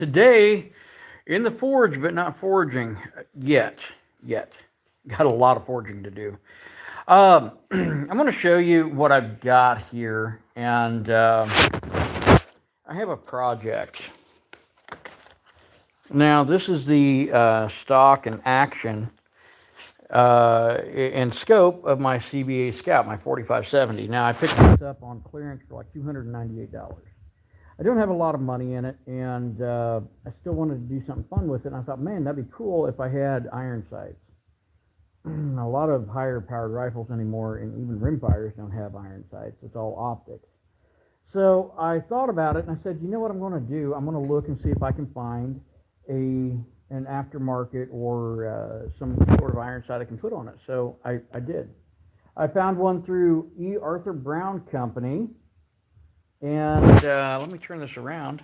Today in the forge, but not forging yet. Yet. Got a lot of forging to do. I'm going to show you what I've got here. And I have a project. Now, this is the stock and action and scope of my CVA Scout, my 4570. Now, I picked this up on clearance for like $298. I don't have a lot of money in it, and I still wanted to do something fun with it. And I thought, man, that'd be cool if I had iron sights. A lot of higher powered rifles anymore, and even rimfires don't have iron sights. It's all optics. So I thought about it, and I said, you know what I'm going to do? I'm going to look and see if I can find an aftermarket or some sort of iron sight I can put on it. So I did. I found one through E. Arthur Brown Company. And let me turn this around.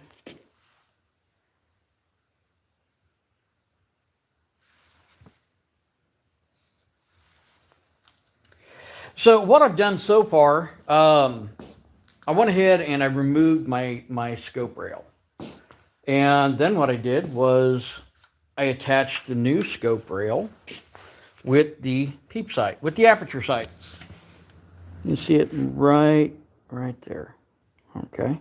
So what I've done so far, I went ahead and I removed my scope rail. And then what I did was I attached the new scope rail with the peep sight, with the aperture sight. You can see it right there. Okay.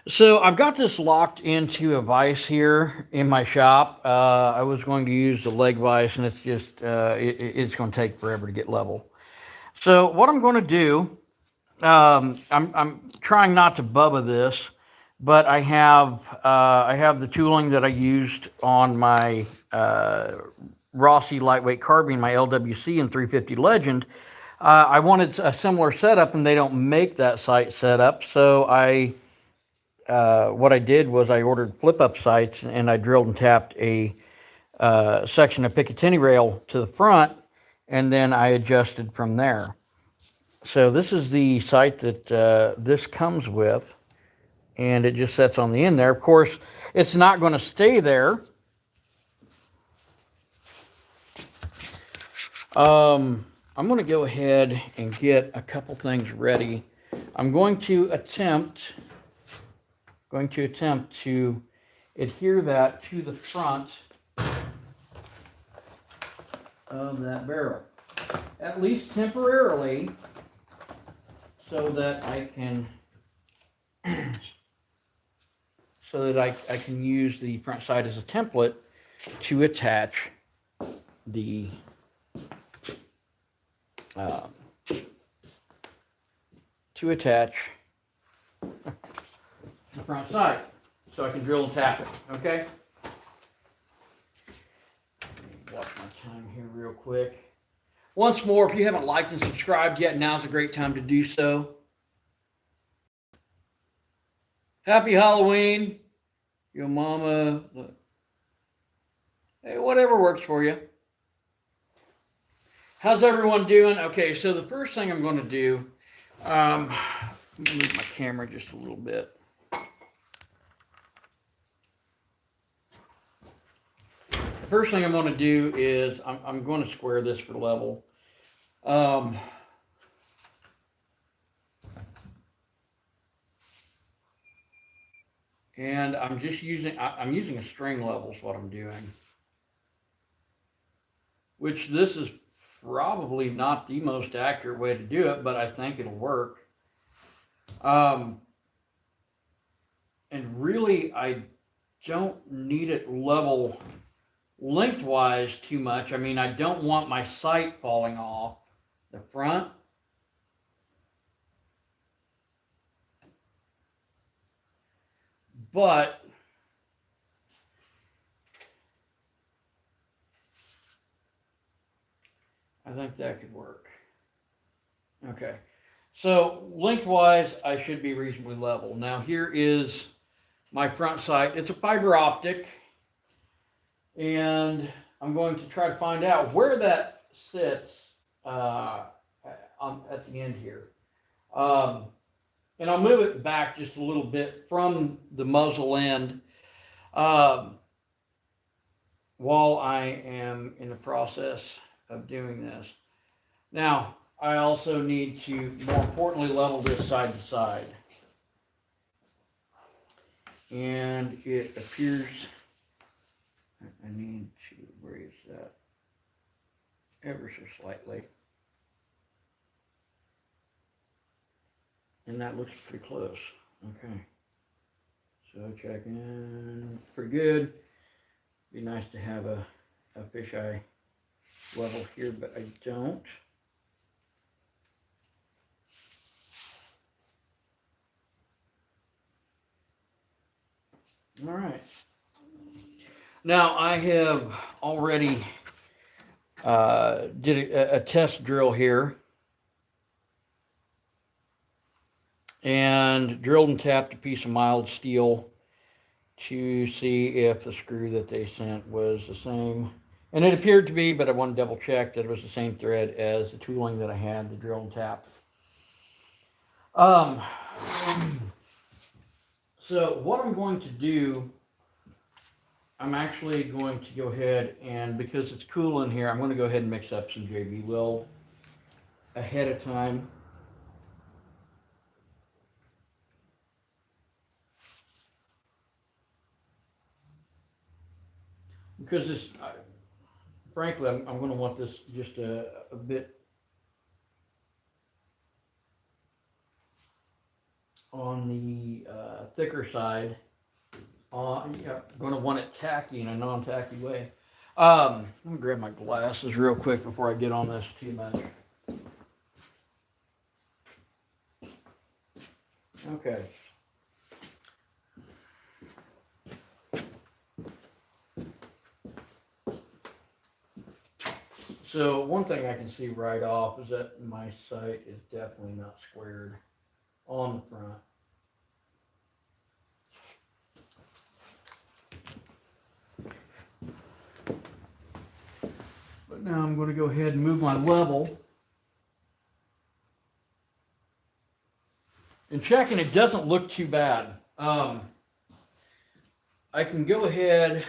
So I've got this locked into a vise here in my shop. I was going to use the leg vise, and it's just it's going to take forever to get level. So what I'm going to do, I'm trying not to bubba this, but I have the tooling that I used on my Rossi lightweight carbine, my LWC and 350 Legend. I wanted a similar setup, and they don't make that sight setup. So what I did was I ordered flip-up sights, and I drilled and tapped a section of Picatinny rail to the front, and then I adjusted from there. So this is the sight that this comes with, and it just sets on the end there. Of course, it's not going to stay there. I'm going to go ahead and get a couple things ready. I'm going to attempt to adhere that to the front of that barrel, at least temporarily, so that I can I can use the front side as a template to attach the the front side, so I can drill and tap it. Okay. Watch my time here real quick. Once more, if you haven't liked and subscribed yet, now's a great time to do so. Happy Halloween, your mama. Hey, whatever works for you. How's everyone doing? Okay, so the first thing I'm going to do, I'm going to move my camera just a little bit. The first thing I'm going to do is I'm going to square this for level. And I'm just using a string level is what I'm doing. Which this is probably not the most accurate way to do it, but I think it'll work. And really, I don't need it level lengthwise too much. I mean, I don't want my sight falling off the front. But I think that could work. Okay. So lengthwise, I should be reasonably level. Now here is my front sight. It's a fiber optic. And I'm going to try to find out where that sits at the end here. And I'll move it back just a little bit from the muzzle end while I am in the process of doing this. Now, I also need to, more importantly, level this side to side. and it appears, I need to raise that ever so slightly. And that looks pretty close. Okay. So checking, pretty good. Be nice to have a fisheye level here, but I don't. All right. Now I have already did a test drill here and drilled and tapped a piece of mild steel to see if the screw that they sent was the same. And it appeared to be, but I want to double check that it was the same thread as the tooling that I had to drill and tap. So what I'm going to do, I'm actually going to go ahead and, because it's cool in here, I'm going to go ahead and mix up some JB Weld ahead of time. Because this, frankly, I'm going to want this just a bit on the thicker side. I'm going to want it tacky in a non-tacky way. Let me grab my glasses real quick before I get on this too much. Okay. So one thing I can see right off is that my sight is definitely not squared on the front. But now I'm going to go ahead and move my level. And checking, it doesn't look too bad. I can go ahead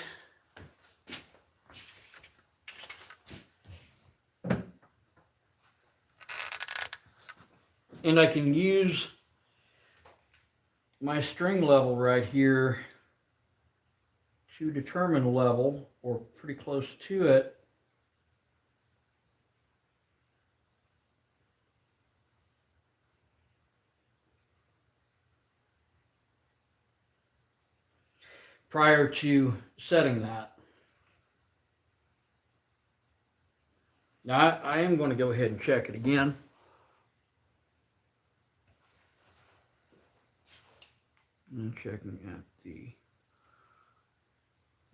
and I can use my string level right here to determine the level, or pretty close to it. Prior to setting that. Now I am going to go ahead and check it again. I'm checking at the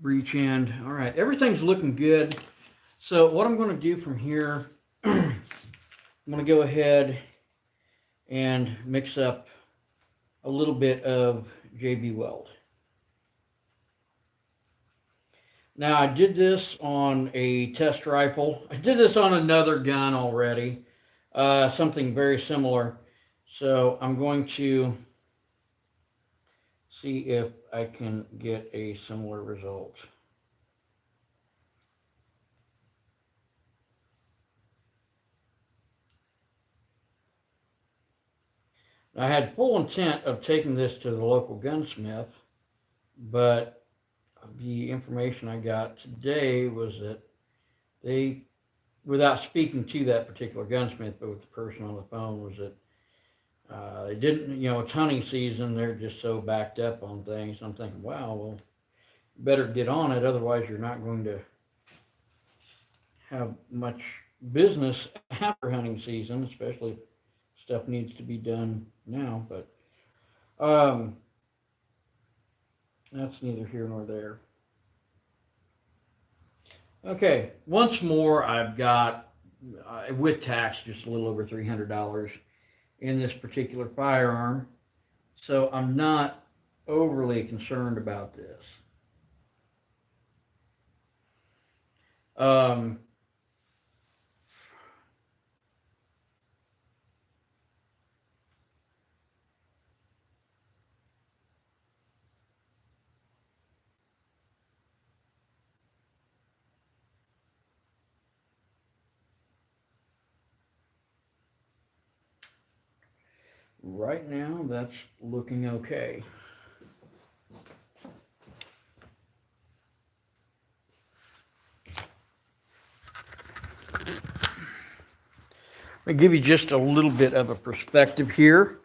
breech end. All right, everything's looking good. So what I'm going to do from here, I'm going to go ahead and mix up a little bit of JB Weld. Now I did this on a test rifle. I did this on another gun already, something very similar. So I'm going to see if I can get a similar result. I had full intent of taking this to the local gunsmith, but the information I got today was that they, without speaking to that particular gunsmith, but with the person on the phone, was that they didn't, it's hunting season, they're just so backed up on things. I'm thinking, wow, well, you better get on it, otherwise you're not going to have much business after hunting season, especially if stuff needs to be done now. But that's neither here nor there. Okay, once more, I've got, with tax, just a little over $300 in this particular firearm. So I'm not overly concerned about this. Right now, that's looking okay. me give you just a little bit of a perspective here.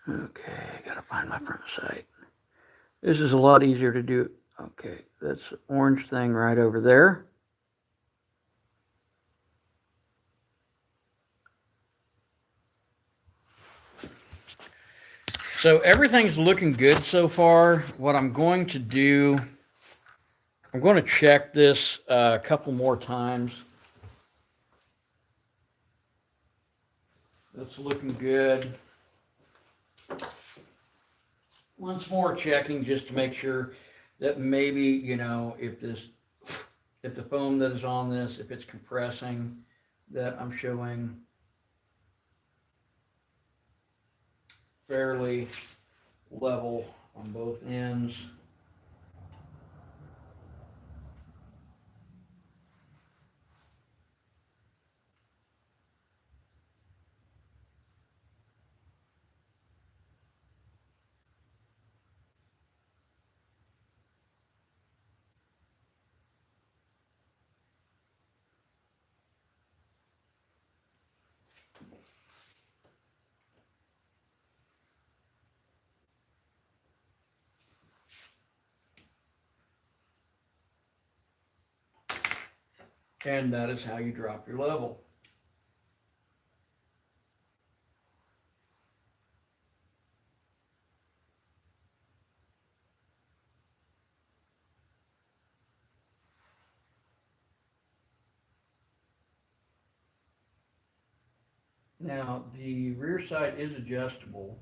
Okay, I gotta find my front sight. This is a lot easier to do. Okay, that's the orange thing right over there. So everything's looking good so far. What I'm going to do, I'm going to check this a couple more times. That's looking good. Once more checking just to make sure that maybe, you know, if the foam that is on this, if it's compressing, that I'm showing fairly level on both ends. And that is how you drop your level. Now, the rear sight is adjustable.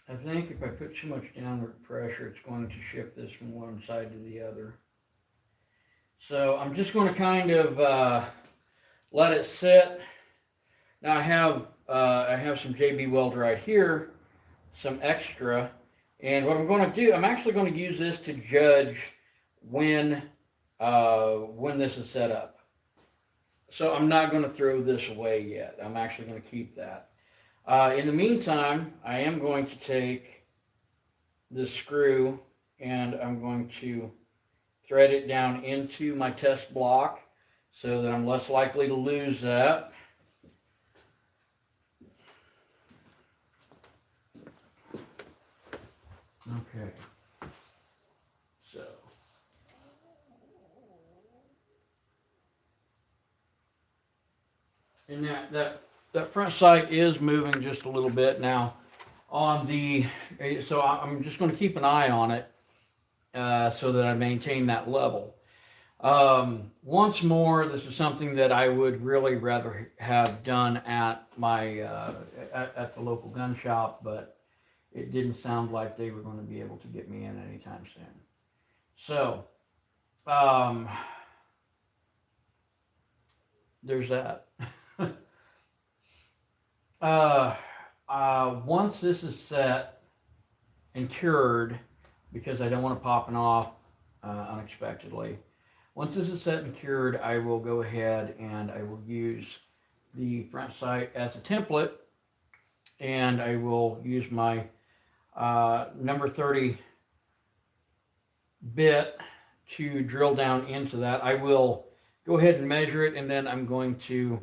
I think if I put too much downward pressure, it's going to shift this from one side to the other. So I'm just going to kind of let it sit. Now I have some JB weld right here, some extra, and what I'm going to do, I'm actually going to use this to judge when this is set up. So I'm not going to throw this away yet. I'm actually going to keep that. In the meantime, I am going to take this screw and I'm going to thread it down into my test block so that I'm less likely to lose that. Okay. So. And that front sight is moving just a little bit now on the, so I'm just going to keep an eye on it so that I maintain that level. Once more, this is something that I would really rather have done at my at the local gun shop, but it didn't sound like they were going to be able to get me in anytime soon. So there's that. Once this is set and cured, because I don't want it popping off unexpectedly, once this is set and cured, I will go ahead and I will use the front sight as a template, and I will use my number 30 bit to drill down into that. I will go ahead and measure it, and then I'm going to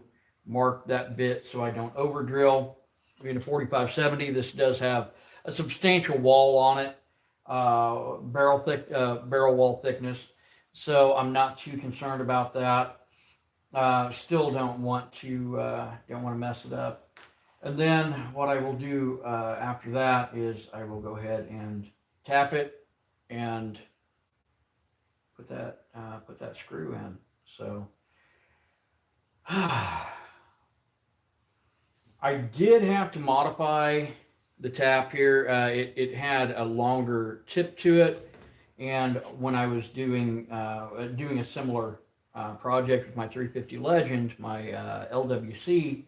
mark that bit so I don't over drill. I mean, a 4570, this does have a substantial wall on it, barrel wall thickness, so I'm not too concerned about that. Still don't want to mess it up. And then what I will do after that is I will go ahead and tap it and put that screw in. So I did have to modify the tap here. It had a longer tip to it, and when I was doing a similar project with my 350 Legend, my LWC,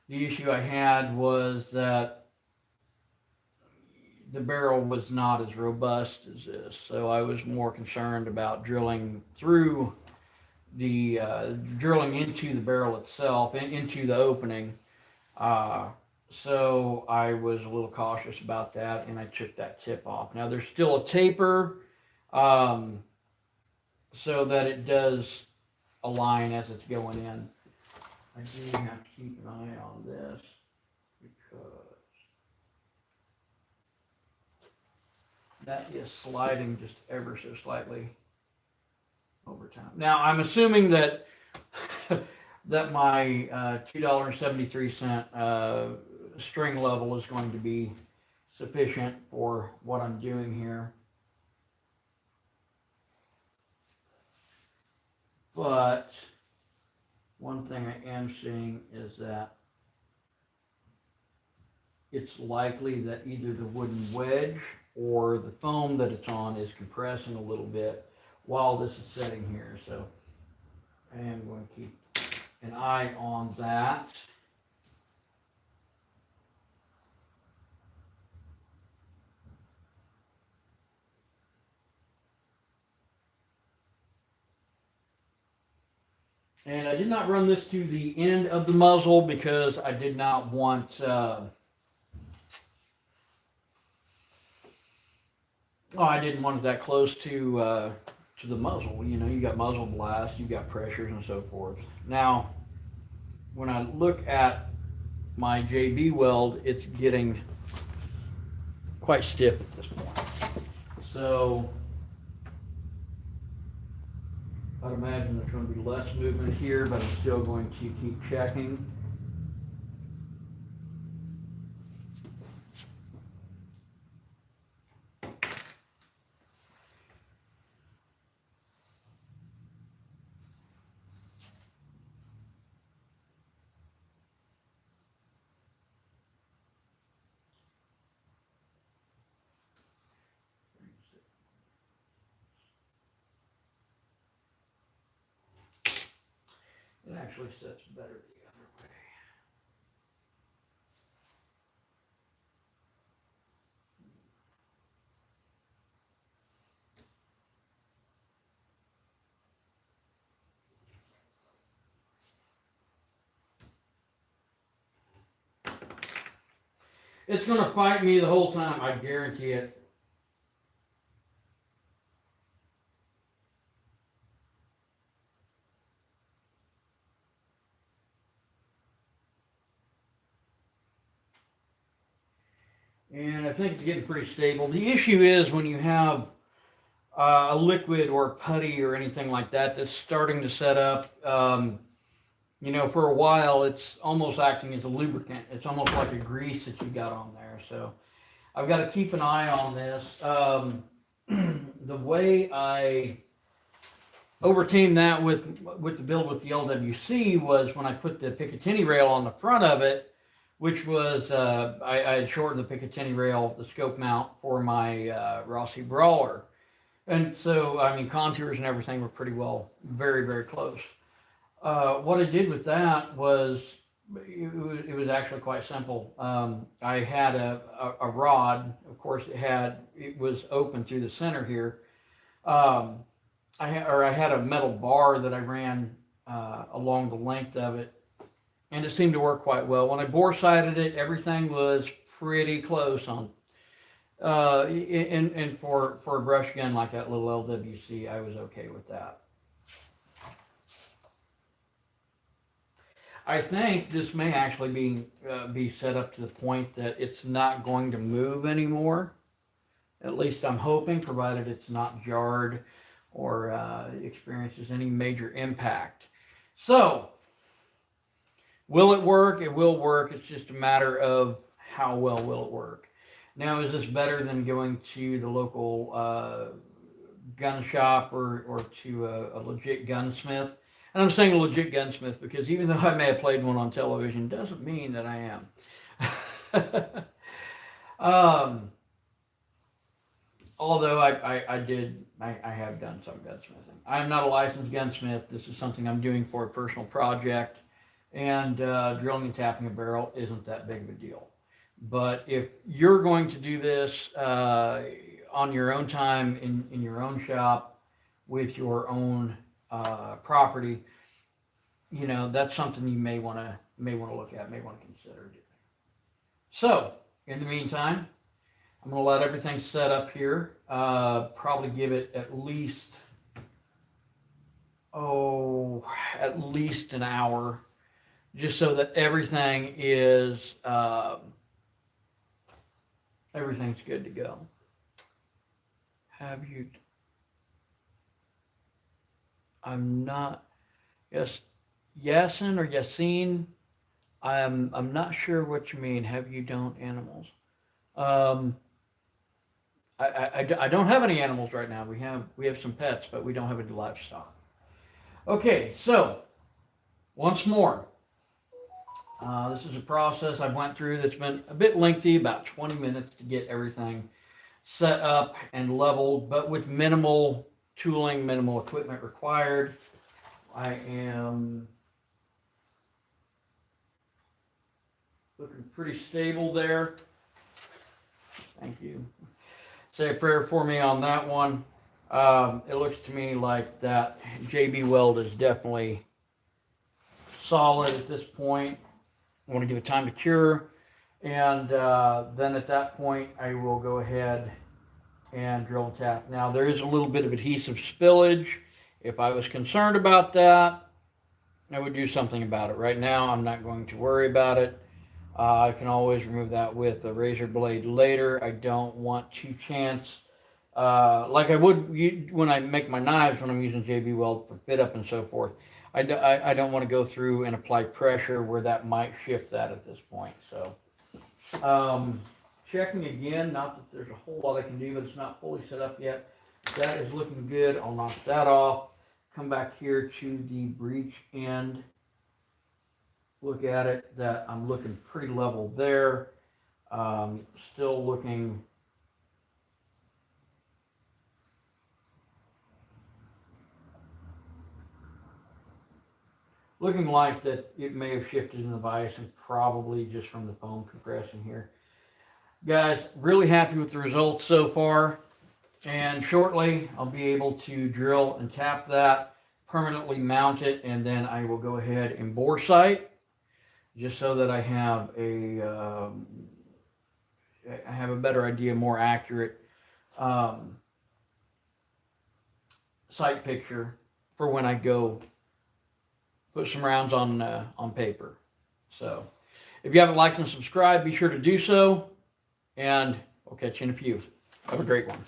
the issue I had was that the barrel was not as robust as this, so I was more concerned about drilling through the drilling into the barrel itself, into the opening. Uh, so I was a little cautious about that, and I took that tip off. Now there's still a taper, um, so that it does align as it's going in. I do have to keep an eye on this because that is sliding just ever so slightly over time. Now I'm assuming that that my $2.73 string level is going to be sufficient for what I'm doing here. But one thing I am seeing is that it's likely that either the wooden wedge or the foam that it's on is compressing a little bit while this is setting here. So I am going to keep an eye on that. And I did not run this to the end of the muzzle because I did not want I didn't want it that close to the muzzle. You know, you got muzzle blast, you've got pressures and so forth. Now, when I look at my JB weld, it's getting quite stiff at this point. So I'd imagine there's going to be less movement here, but I'm still going to keep checking. It actually sets better the other way. It's going to fight me the whole time, I guarantee it. And I think it's getting pretty stable. The issue is when you have a liquid or putty or anything like that that's starting to set up, you know, for a while it's almost acting as a lubricant. It's almost like a grease that you've got on there. So I've got to keep an eye on this. The way I overcame that with the build with the LWC was when I put the Picatinny rail on the front of it, which was, I had shortened the Picatinny rail, the scope mount for my Rossi Brawler. And so, I mean, contours and everything were pretty well, very, very close. What I did with that was, it was actually quite simple. I had a rod, of course it was open through the center here. I had a metal bar that I ran along the length of it, and it seemed to work quite well. When I bore sighted it, everything was pretty close on. And for a brush gun like that little LWC, I was okay with that. I think this may actually be set up to the point that it's not going to move anymore. At least I'm hoping, provided it's not jarred or experiences any major impact. So, will it work? It will work. It's just a matter of how well will it work. Now, is this better than going to the local gun shop or to a legit gunsmith? And I'm saying a legit gunsmith because even though I may have played one on television, doesn't mean that I am. Although I have done some gunsmithing. I'm not a licensed gunsmith. This is something I'm doing for a personal project. And drilling and tapping a barrel isn't that big of a deal. But if you're going to do this on your own time in your own shop with your own property, you know, that's something you may want to look at, may want to consider doing. So in the meantime, I'm going to let everything set up here. Probably give it at least an hour, just so that everything is everything's good to go. Have you? I'm not. Yes, Yasin or Yasin. I'm not sure what you mean. Have you don't animals? Um, I don't have any animals right now. We have some pets, but we don't have any livestock. Okay, so once more, this is a process I went through that's been a bit lengthy, about 20 minutes to get everything set up and leveled, but with minimal tooling, minimal equipment required. I am looking pretty stable there. Thank you. Say a prayer for me on that one. It looks to me like that JB weld is definitely solid at this point. I want to give it time to cure, and then at that point I will go ahead and drill and tap. Now there is a little bit of adhesive spillage. If I was concerned about that, I would do something about it. Right now I'm not going to worry about it. I can always remove that with a razor blade later. I don't want to chance, like I would when I make my knives when I'm using JB Weld for fit up and so forth. I don't want to go through and apply pressure where that might shift that at this point. So checking again, not that there's a whole lot I can do, but it's not fully set up yet. That is looking good. I'll knock that off. Come back here to the breech end. Look at it, that I'm looking pretty level there. Still looking like that it may have shifted in the vise, and probably just from the foam compressing here. Guys, really happy with the results so far, and shortly I'll be able to drill and tap that, permanently mount it, and then I will go ahead and bore sight, just so that I have a better idea, more accurate sight picture for when I go put some rounds on paper. So if you haven't liked and subscribed, be sure to do so, and I'll catch you in a few. Have a great one.